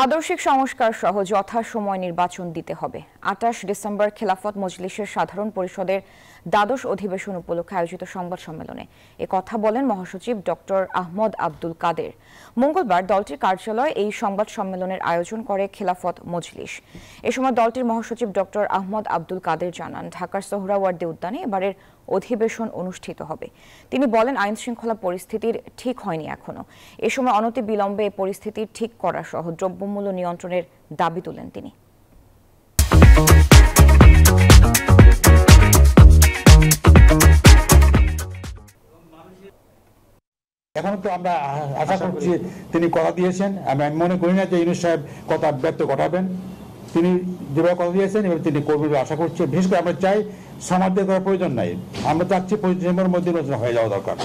আদর্শিক সংস্কার সহ যথাসময় নির্বাচন দিতে হবে। ২৮ ডিসেম্বর খেলাফত মজলিসের সাধারণ পরিষদের দ্বাদশ অধিবেশন উপলক্ষে আয়োজিত সংবাদ সম্মেলনে এ কথা বলেন মহাসচিব ডক্টর আহমদ আব্দুল কাদের। মঙ্গলবার দলটির কার্যালয়ে এই সংবাদ সম্মেলনের আয়োজন করে খেলাফত মজলিস। এ সময় দলটির মহাসচিব ডক্টর আহমদ আব্দুল কাদের জানান, ঢাকার সোহরাওয়ার্দী উদ্যানে এবারের অধিবেশন অনুষ্ঠিত হবে। তিনি বলেন, আইন শৃঙ্খলা পরিস্থিতির ঠিক হয়নি এখনো। এ সময় অনতিবিলম্বে এই পরিস্থিতি ঠিক করা সহ দ্রব্যমূল্য নিয়ন্ত্রণের দাবি তোলেন তিনি। এখন তো আমরা আশা করছি তিনি কথা দিয়েছেন। আমি মনে করি না যে ইউনূস সাহেব কথা ব্যর্থ ঘটাবেন। তিনি যেভাবে কথা দিয়েছেন এবার তিনি করবেন আশা করছি। বিশেষ করে আমরা চাই সমাজে করার প্রয়োজন নাই, আমরা চাচ্ছি 25 ডিসেম্বরের মধ্যে নির্বাচন হয়ে যাওয়া দরকার।